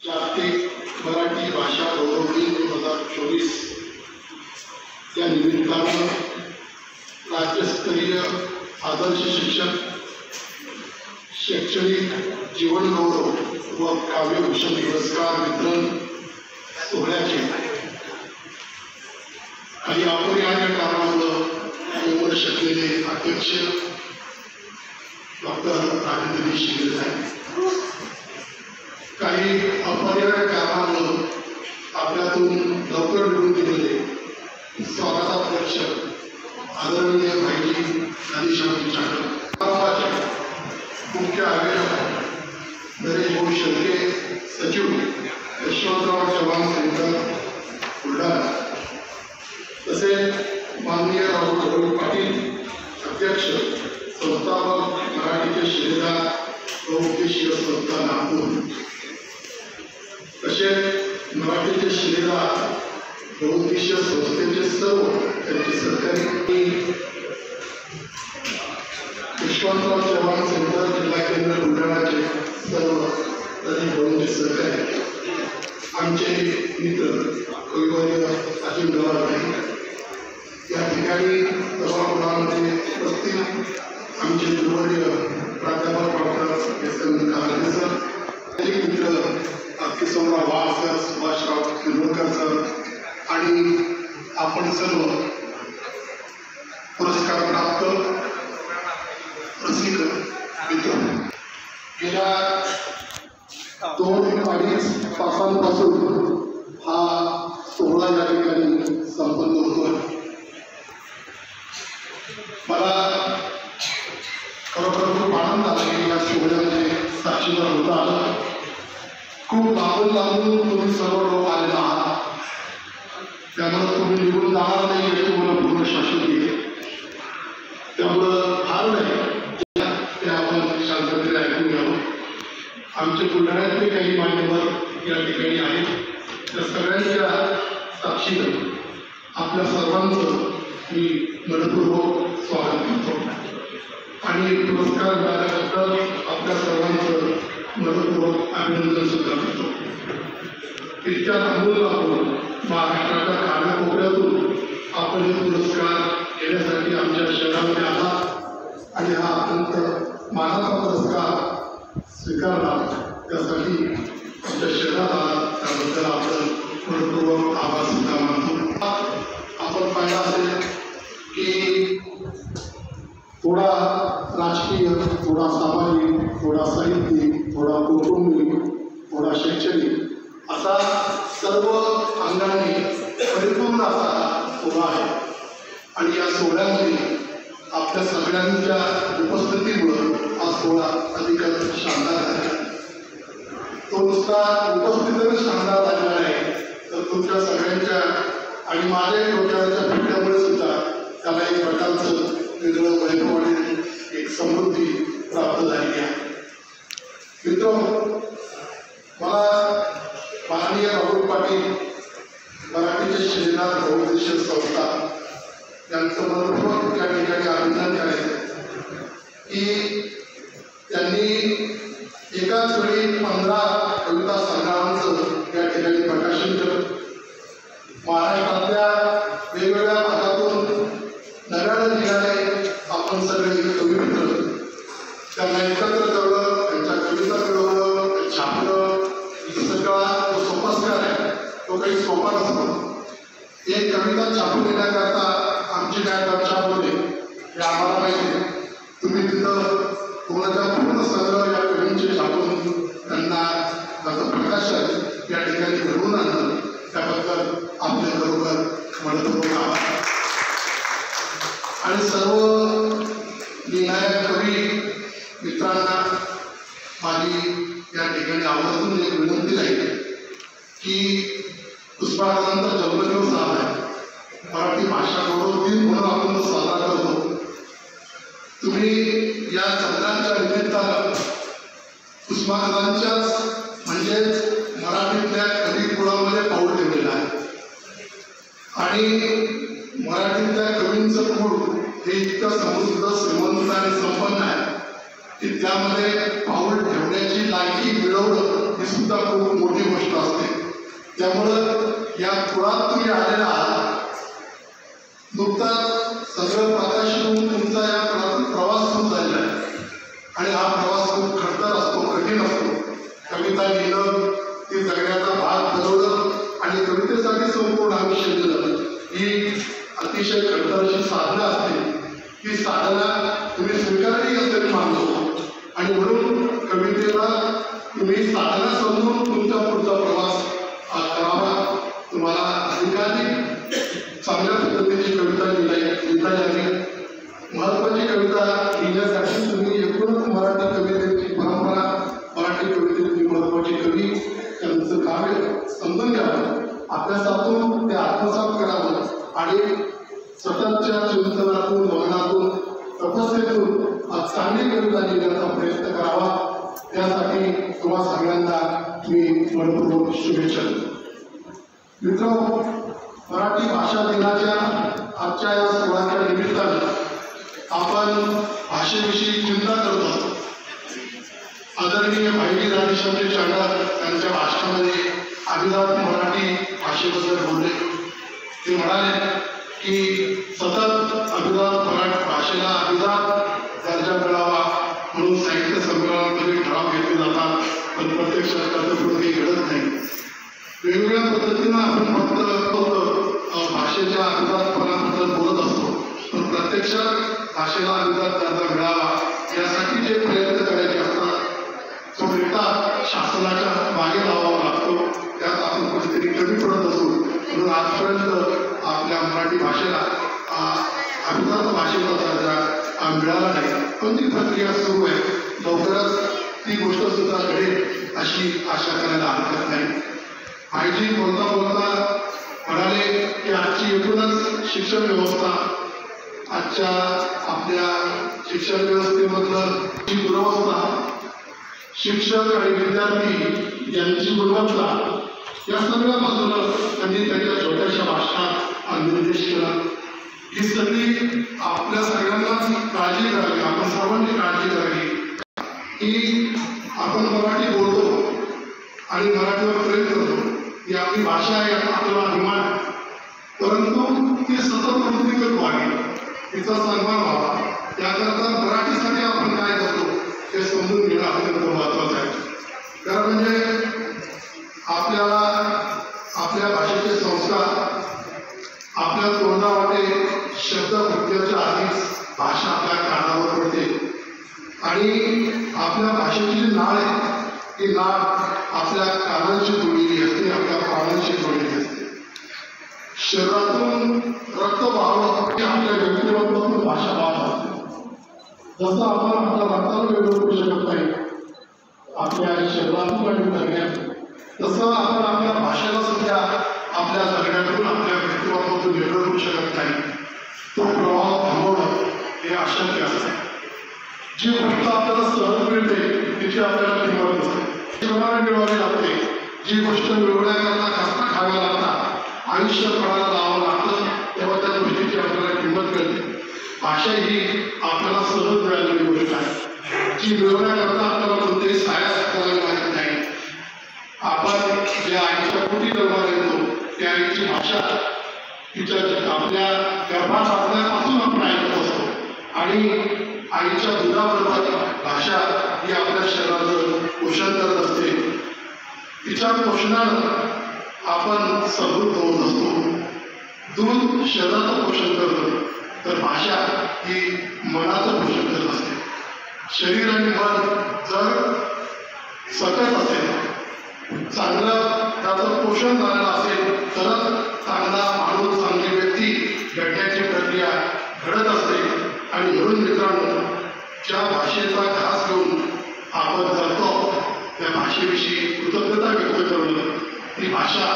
जागतिक मराठी भाषा गौरव दिन 2024 या निमित्तानं राज्यस्तरीय आदर्श शिक्षक शैक्षणिक जीवन गौरव व काव्यभूषण पुरस्कार वितरण सोहळ्याचे काही अपरिहार्य कारणामुळे येऊ शकलेले अध्यक्ष डॉक्टर राजेंद्र शिंदे साहेब, काही अपरिहार्य कारणामुळे आपल्यातून लवकर निवडून गेलेले स्वागताध्यक्ष आदरणीय भाईजी नादीशाह चाकण, मुख्य आयोजक नरेश भाऊ शेळके, सचिव यशवंतराव चव्हाण सेंटर बुलढाणा, तसेच माननीय राहुल पाटील अध्यक्ष संस्थापक मराठीचे शिलेदार बहुउद्देशीय संस्था नागपूर, तसेच मराठीचे शिलेदार बहुउद्देशीय संस्थेचे सर्व त्यांचे सहकारी, यशवंतराव चव्हाण सेंटर जिल्हा केंद्र बुलढाणाचे सर्व तरी बहुउद्देशीय सहकारी, आमचे मित्र कविवर्य अजित गवार या ठिकाणी सभागृहामध्ये उपस्थित आमचे गुरुवर्य प्राध्यापक डॉक्टर एस.एन. कांबळे सर, मित्र अतिसौरा वाघ सर, सुभाषराव किर्लोकर सर आणि आपण सर्व पुरस्कार प्राप्त रसिक मित्र, गेल्या 2-2.5 तासांपासून हा सोहळा या ठिकाणी संपन्न होतोय. मला खरोखर खूप आनंद झाला की या सोहळ्यामध्ये साक्षीदार होता आलं. खूप लांबून तुम्ही सर्व लोक आलेला आहात, त्यामुळे तुम्ही निघून जाणार नाही याची तुम्हाला पूर्ण शाश्वती आहे. त्यामुळं फार नाही ते आपण शांततेने ऐकून घ्यावं. आमचे बुलढाण्यातले काही मान्यवर या ठिकाणी आहेत, त्या सगळ्यांच्या साक्षीनं आपल्या सर्वांचं मी मनपूर्वक स्वागत करतो आणि पुरस्कार मिळाल्याबद्दल आपल्या सर्वांचं मनपूर्वक अभिनंदन सुद्धा करतो. इतक्या लांबून आपण महाराष्ट्राच्या कानाकोपऱ्यातून आपण हे पुरस्कार घेण्यासाठी आमच्या शहरामध्ये आला आणि हा अत्यंत मानाचा पुरस्कार स्वीकारला, त्यासाठी आमच्या शहरात आला त्याबद्दल आपण मनपूर्वक आभार सुद्धा मानतो. आपण पाहिलं असेल की थोडा राजकीय, थोडा सामाजिक, थोडा साहित्यिक, थोडा कौटुंबिक, थोडा शैक्षणिक असा सर्व अंगाने परिपूर्ण असा सोहळा आहे आणि या सोहळ्यामध्ये आपल्या सगळ्यांच्या उपस्थितीमुळे हा सोहळा अधिकच शानदार आहे. तो नुसता उपस्थितीने शानदार झालेला आहे तर तुमच्या सगळ्यांच्या आणि माझ्या डोक्यावरच्या भेटल्यामुळे सुद्धा त्याला एक प्रकारचं वेगळं वैभव आणि एक समृद्धी प्राप्त झालेली आहे. मित्र, मला माननीय राहुल पाटील मराठीचे शिलेदार बहुउद्देशीय संस्था यांचं मनपूर्वक या ठिकाणी अभिनंदन करायचं की त्यांनी एकाच वेळी 15 कविता संग्रहांचं या ठिकाणी प्रकाशन केलं. महाराष्ट्रातल्या वेगवेगळ्या भागातून नव्यानं निघाले आपण सगळे कवी मित्र त्यांना एकत्र ठेवलं, त्यांच्या कविता मिळवलं, छापलं. सगळा जो सोपस्कार आहे तो काही सोपा नसतो. एक कविता छापून येण्याकरता आमची काय दर्शा होते हे आम्हाला माहिती आहे. तुम्ही तिथं कोणाच्या पूर्ण संग्रह या कवींचे छापून त्यांना त्याचं प्रकाशन या ठिकाणी घडवून आणलं, त्याबद्दल आपले बरोबर मनपूर्वक आभार. आणि सर्व निर्णायक कवी मित्रांना माझी या ठिकाणी आवर्जून एक विनंती राहील की पुष्पाळानंतर जन्मदिवस आला आहे, मराठी भाषा गौरव दिन म्हणून आपण साजरा करतो. तुम्ही या चंद्रांच्या निमित्तानं पुष्पाळांच्याच म्हणजेच मराठीतल्या कवी कुळामध्ये पाऊल ठेवलेलं आहे आणि मराठीतल्या कवींचं कुळ हे इतकं समृद्ध, श्रीमंत आणि संपन्न आहे की त्यामध्ये पाऊल ठेवण्याची लायकी मिळवणं ही सुद्धा खूप मोठी त्यामुळं या कुळात तुम्ही आलेला आहात. नुकताच सगळं प्रकाश होऊन तुमचा या प्रवास सुरू झालेला आहे आणि हा प्रवास खूप खडतर असतो, कठीण असतो. कविता लिहिणं, ती जगण्याचा भाग बनवणं आणि कवितेसाठी संपूर्ण आयुष्य दिलं ही अतिशय खडतर अशी साधना असते. ही साधना तुम्ही स्वीकारली असेल मानतो आणि म्हणून कवितेला तुम्ही साधना समजून तुमचा पुढचा प्रवास करावा. तुम्हाला अधिकाधिक चांगल्या पद्धतीची कविता लिहिता यावी. महत्वाची कविता लिहिण्यासाठी तुम्ही एकूणच मराठी कवितेची परंपरा, मराठी कवितेची महत्वाची कवी त्यांचं काव्य समजून घ्यावं, अभ्यासातून ते आत्मसात करावं आणि सततच्या चिंतनातून, मनातून, तपस्येतून चांगली कविता लिहिण्याचा प्रयत्न करावा. त्यासाठी तुम्हा सगळ्यांना मी मनपूर्वक शुभेच्छा देतो. मित्रांनो, मराठी भाषा दिनाच्या आजच्या या सोहळ्याच्या निमित्तानं आपण भाषेविषयी चिंता करत असतो. आदरणीय भाईजी राजेशांचे चांडा त्यांच्या भाषणामध्ये अभिजात मराठी भाषेबद्दल बोलले. ते म्हणाले की सतत अभिजात मराठी भाषेला अभिजात दर्जा मिळावा म्हणून साहित्य संमेलनामध्ये ठराव घेतले जातात, पण प्रत्यक्षात कर्तव्य घडत नाही. वेगवेगळ्या पद्धतीनं आपण फक्त भाषेच्या अभिजातपणाबद्दल बोलत असतो, पण प्रत्यक्षात भाषेला अभिजात दर्जा मिळावा यासाठी जे प्रयत्न करायचे असतात तो एकटा शासनाच्या मागे लावावा लागतो. त्यात आपण कुठेतरी कमी पडत असतो. म्हणून आजपर्यंत आपल्या मराठी भाषेला अभिजात भाषेचा दर्जा मिळाला नाही, पण ती प्रक्रिया सुरू आहे. लवकरच ती गोष्ट सुद्धा घडेल अशी आशा करायला हरकत नाही. आईजी बोलता बोलता म्हणाले की आजची एकूणच शिक्षण व्यवस्था, आजच्या आपल्या शिक्षण व्यवस्थेमधलं जी दुरवस्था, शिक्षक आणि विद्यार्थी यांची गुणवत्ता, या सगळ्या बाजूला त्यांनी त्यांच्या छोट्याशा भाषणात निर्देश केला. ही सगळी आपल्या सगळ्यांनाच काळजी करावी, आपण सर्वांनी काळजी करावी की आपण मराठी बोलतो आणि मराठीवर प्रेम करतो. ही आपली भाषा आहे, आपल्याला अभिमान आहे, परंतु ती सतत वृत्तीगत व्हावी, तिचा सन्मान व्हावा. त्याकरता मराठीसाठी आपण काय करतो हे समजून घेणं अत्यंत महत्वाचं आहे. कारण म्हणजे आपल्याला आपल्या भाषेचे संस्कार, आपल्या तोंडावाटे शब्द प्रत्ययाच्या आधीच भाषा आपल्या कानावर पडते आणि आपल्या भाषेची जी नाळ आहे ती नाळ आपल्या कानांशी जोडलेली असते, आपल्या प्राणांशी जोडलेली असते. शरीरातून रक्त वाहवं की आपल्या व्यक्तिमत्वातून भाषा वाहत असते. जसं आपण आपल्या रक्ताला वेगळं करू शकत नाही आपल्या शरीरातून आणि जगण्यातून, तसं आपण आपल्या भाषेला सुद्धा आपल्या जगण्यातून, आपल्या व्यक्तिमत्वातून वेगळं करू शकत नाही. तो प्रवाह थांबवणं हे अशक्य असते. जी गोष्ट आपल्याला सहज मिळते तिची आपल्याला किंमत नसते, श्रमाने मिळवावी लागते. जी गोष्ट मिळवण्याकरता कष्ट खावे लागतात, आयुष्य पणाला लावावं लागतं, तेव्हा त्या गोष्टीची आपल्याला किंमत कळते. भाषा ही आपल्याला सहज मिळालेली गोष्ट आहे, जी मिळवण्याकरता आपल्याला कोणतेही सायास करावी लागत नाही. आपण ज्या आईच्या पोटी जन्माला येतो त्या आईची भाषा तिच्या आपल्या गर्भात असल्यापासून आपण ऐकत असतो आणि आईच्या दुधाबरोबर भाषा ही आपल्या शरीराचं पोषण करत असते. तिच्या पोषणानं आपण समृद्ध होत असतो. दूध शरीराचं पोषण करतं, तर भाषा ही मनाचं पोषण करत असते. शरीर आणि मन जर सकट असेल, चांगलं त्याचं पोषण झालेलं असेल तरच चांगला माणूस, चांगली व्यक्ती घडण्याची प्रक्रिया घडत असते. आणि म्हणून मित्रांनो, ज्या भाषेचा घास घेऊन आपण जगतो त्या भाषेविषयी कृतज्ञता व्यक्त करणं, ती भाषा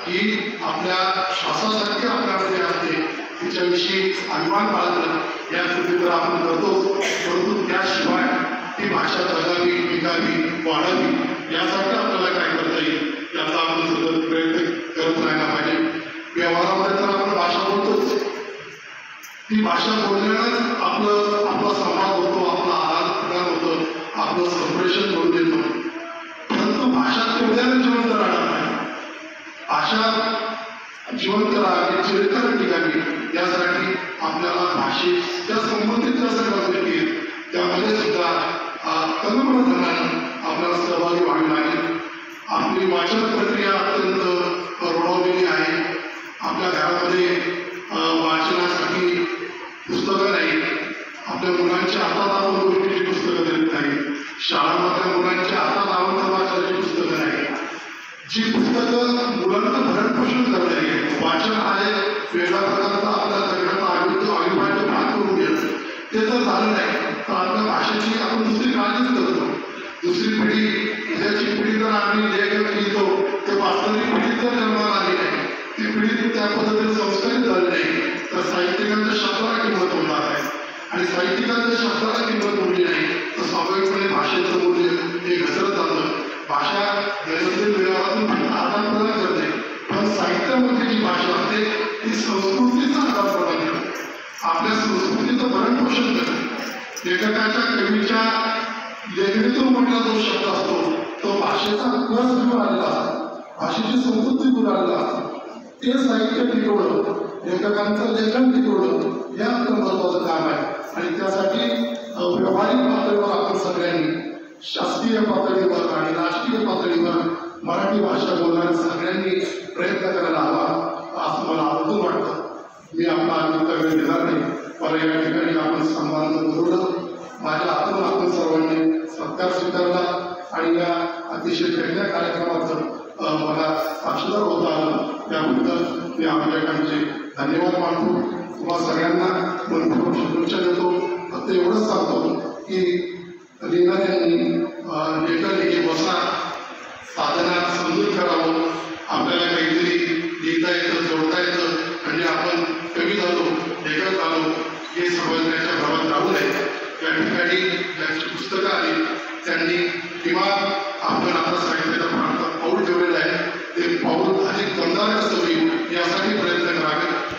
ही आपल्या श्वासासारखी आपल्यामध्ये असते, तिच्याविषयी अभिमान बाळगणं या कृतीवर आपण करतो. परंतु त्याशिवाय ती भाषा जगावी, टिकावी, वाढावी यासाठी आपल्याला काय करता येईल याचा आपण सतत प्रयत्न करत राहायला पाहिजे. व्यवहारामध्ये तर आपण भाषा बोलतोच, ती भाषा बोलण्यानं आपला संवाद होतो, आपला आदान प्रदान होतं, आपलं संप्रेषण करून देतो. परंतु भाषा तेवढ्यानं जिवंत राहणार नाही. भाषा जिवंत राहावी, चिरकाल टिकावी यासाठी आपल्याला भाषेच्या संबंधित सगळ्या गोष्टी त्यामध्ये सुद्धा तनमन धनानं आपल्याला सहभागी व्हावी लागेल. आपली वाचन प्रक्रिया अत्यंत रोडवलेली आहे. आपल्या घरामध्ये वाचनासाठी पुस्तकं नाही, आपल्या मुलांच्या हातात आपण गोष्टीची पुस्तकं देत नाही, शाळांमधल्या मुलांच्या हातात आवडतं वाचनाची पुस्तकं नाही. जी पुस्तकं मुलांना भरणपोषण करणारी आहे. वाचन आहे वेगळ्या प्रकारचा आपल्या जगण्याचा अविभाज्य भाग करून घेणं, ते जर झालं नाही तर आपल्या भाषेची आपण दुसरी काळजीच करतो. दुसरी पिढी, उद्याची पिढी जर आम्ही लेखक लिहितो ते वाचणारी पिढी जर जन्माला आली नाही, ती पिढी त्या पद्धतीने संस्कारित झाली नाही तर साहित्यिकांच्या शब्दाला किंमत होणार आहे. आणि साहित्यिकांच्या शब्दाला किंमत उरली नाही तर स्वाभाविकपणे भाषेचं मूल्य हे घसरत जातं. भाषा दैनंदिन व्यवहारातून आदान प्रदान करते, पण साहित्यामध्ये जी भाषा असते ती संस्कृतीचं आदान प्रदान करते, आपल्या संस्कृतीचं भरणपोषण करते. लेखकाच्या कवीच्या लेखणीतून म्हटला जो शब्द असतो तो भाषेचा कस घेऊन आलेला असतो, भाषेची समृद्धी घेऊन आलेला असतो. ते साहित्य टिकवणं, लेखकांचं लेखन टिकवणं हे आपलं महत्वाचं काम आहे. आणि त्यासाठी व्यावहारिक पातळीवर आपण सगळ्यांनी, शासकीय पातळीवर आणि राष्ट्रीय पातळीवर मराठी भाषा बोलणाऱ्या सगळ्यांनी प्रयत्न करायला हवा असं मला आवर्जून वाटतं. मी आपला अधिक वेळ देणार नाही, पण या ठिकाणी आपण सन्मान बोलवलं, माझ्या हातून आपण सर्वांनी सत्कार स्वीकारला आणि या अतिशय वेगळ्या कार्यक्रमाचं मला साक्षीदार होता आलं त्याबद्दल मी आपल्याकडचे धन्यवाद मानतो. तुम्हाला सगळ्यांना मनपूर्वक शुभेच्छा देतो. फक्त एवढंच सांगतो की लिहिणाऱ्यांनी लेखन हे बसा साधनात समजून करावं. आपल्याला काहीतरी लिहिता येतं, जोडता येतं म्हणजे आपण कवी झालो, लेखक झालो हे समजण्याच्या भावात राहू नये. या ठिकाणी ज्यांची पुस्तकं आली त्यांनी किमान आपण आता साहित्याच्या प्रांतात पाऊल ठेवलेलं आहे, ते पाऊल अधिक दमदार कसं होईल यासाठी प्रयत्न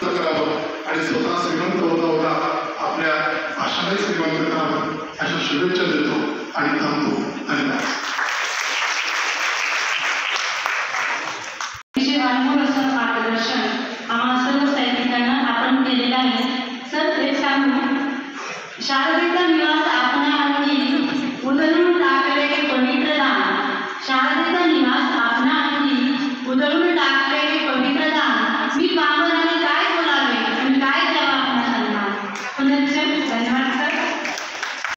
करावं आणि स्वतः श्रीमंत होता आपल्या भाषाने श्रीमंत करावं अशा शुभेच्छा देतो आणि थांबतो.